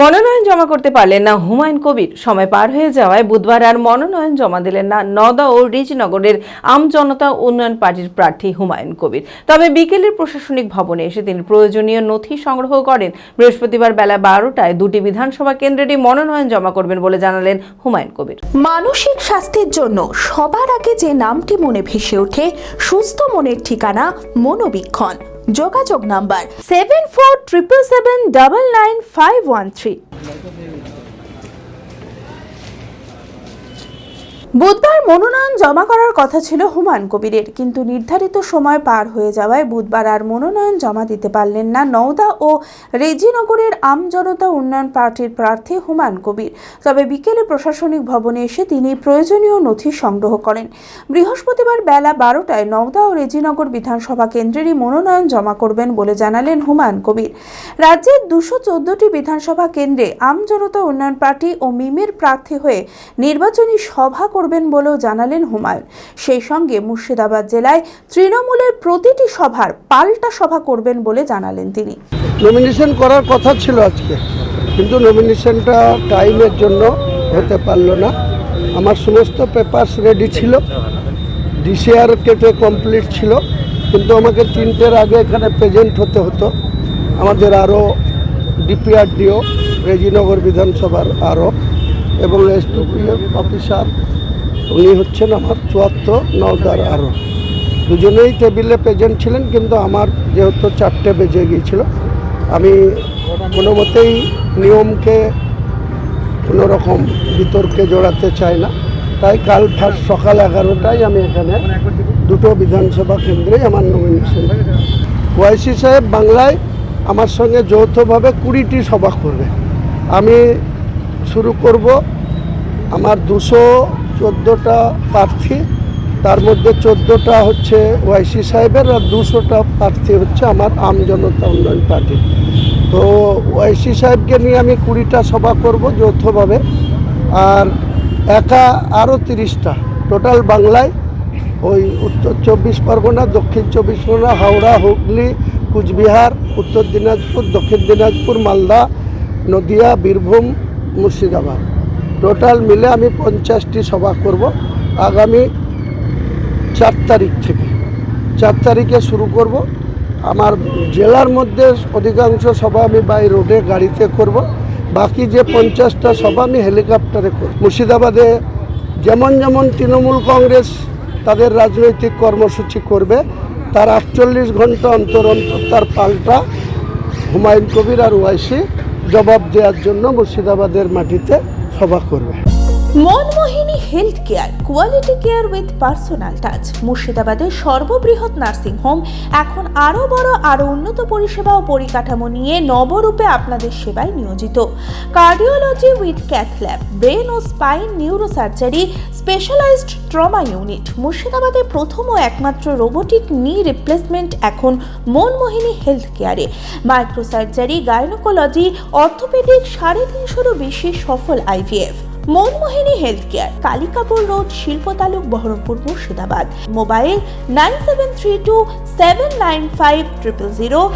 মনোনয়ন জমা করতে পারলেন না হুমায়ুন কবির। সময় পার হয়ে যাওয়ায় বুধবার আর মনোনয়ন জমা দিলেন না নওদা ও রিজনগরের আমজনতা উন্নয়ন পার্টির প্রার্থী হুমায়ুন কবির। তবে বিকেলের প্রশাসনিক ভবনে এসে তিনি প্রয়োজনীয় নথি সংগ্রহ করেন। বৃহস্পতিবার বেলা 12টায় দুটি বিধানসভা কেন্দ্রেরই মনোনয়ন জমা করবেন বলে জানালেন হুমায়ুন কবির। মানসিক স্বাস্থ্যের জন্য সবার আগে যে নামটি মনে ভেসে ওঠে, সুস্থ মনের ঠিকানা মনোবীক্ষণ। যোগাযোগ নাম্বার 7477799513। বুধবার মনোনয়ন জমা করার কথা ছিল হুমায়ুন কবিরের, কিন্তু নির্ধারিত সময় পার হয়ে যাওয়ায় বুধবার আর মনোনয়ন জমা দিতে পারলেন না নওদা ও রেজিনগরের আমজনতা উন্নয়ন পার্টির প্রার্থী হুমায়ুন কবির। তবে বিকেলে প্রশাসনিক ভবনে এসে তিনি প্রয়োজনীয় নথি সংগ্রহ করেন। বৃহস্পতিবার বেলা 12টায় নওদা ও রেজিনগর বিধানসভা কেন্দ্রেরই মনোনয়ন জমা করবেন বলে জানালেন হুমায়ুন কবির। রাজ্যের 214টি বিধানসভা কেন্দ্রে আমজনতা উন্নয়ন পার্টি ও মিমের প্রার্থী হয়ে নির্বাচনী সভা করবেন বলেও জানালেন হুমায়ুন। সেই সঙ্গে মুর্শিদাবাদ জেলায় তৃণমূলের প্রতিটি সভার পাল্টা সভা করবেন বলে জানালেন তিনি। নমিনেশন করার কথা ছিল আজকে, কিন্তু নমিনেশনটা টাইমের জন্য হতে পারলো না। আমার সমস্ত পেপারস রেডি ছিল, ডিসিআর কেটে কমপ্লিট ছিল, কিন্তু আমাকে 3টের আগে এখানে প্রেজেন্ট হতে হতো। আমাদের আরও ডিপিআরডিও, রেজিনগর বিধানসভার আরও এবং এসডিপিএফ অফিসার উনি হচ্ছেন আমার 74 নওদার আরও, দুজনেই টেবিলে প্রেজেন্ট ছিলেন। কিন্তু আমার যেহেতু 4টে বেজে গিয়েছিল, আমি কোনো মতেই নিয়মকে কোনো রকম বিতর্কে জড়াতে চাই না, তাই কাল ফার্স্ট সকাল 11টায় আমি এখানে দুটো বিধানসভা কেন্দ্রেই আমার নমিনেশন। ওয়াইসি সাহেব বাংলায় আমার সঙ্গে যৌথভাবে 20টি সভা করবে। আমি শুরু করব আমার 214টা প্রার্থী, তার মধ্যে 14টা হচ্ছে ওয়াইসি সাহেবের আর 200টা প্রার্থী হচ্ছে আমার আমজনতা উন্নয়ন পার্টি। তো ওয়াইসি সাহেবকে নিয়ে আমি 20টা সভা করব যৌথভাবে, আর একা আরও 30টা টোটাল বাংলায়, ওই উত্তর 24 পরগনা, দক্ষিণ 24 পরগনা, হাওড়া, হুগলি, কুচবিহার, উত্তর দিনাজপুর, দক্ষিণ দিনাজপুর, মালদা, নদিয়া, বীরভূম, মুর্শিদাবাদ, টোটাল মিলে আমি 50টি সভা করব আগামী 4 তারিখ থেকে। 4 তারিখে শুরু করব। আমার জেলার মধ্যে অধিকাংশ সভা আমি বাই রোডে গাড়িতে করব, বাকি যে 50টা সভা আমি হেলিকপ্টারে করব। মুর্শিদাবাদে যেমন যেমন তৃণমূল কংগ্রেস তাদের রাজনৈতিক কর্মসূচি করবে, তার 48 ঘন্টা অন্তর অন্তর তার পাল্টা হুমায়ুন কবির আর ওয়াইসি জবাব দেওয়ার জন্য মুর্শিদাবাদের মাটিতে সভা করবে। Manmohini health care, quality care with personal touch. মুর্শিদাবাদের সর্ববৃহৎ নার্সিং হোম এখন আরও বড়, আরও উন্নত পরিষেবা ও পরিকাঠামো নিয়ে নবরূপে আপনাদের সেবায় নিয়োজিত। Cardiology with cath lab, brain ও spine neurosurgery, specialized trauma unit. মুর্শিদাবাদে প্রথম ও একমাত্র রোবোটিক নি রিপ্লেসমেন্ট এখন Manmohini health care. Microsurgery, gynaecology, orthopaedic, 350-এরও বেশি সফল IVF. Manmohini health care, Kalikapur road, শিল্পতালুক, বহরমপুর, মুর্শিদাবাদ। মোবাইল 9732795000।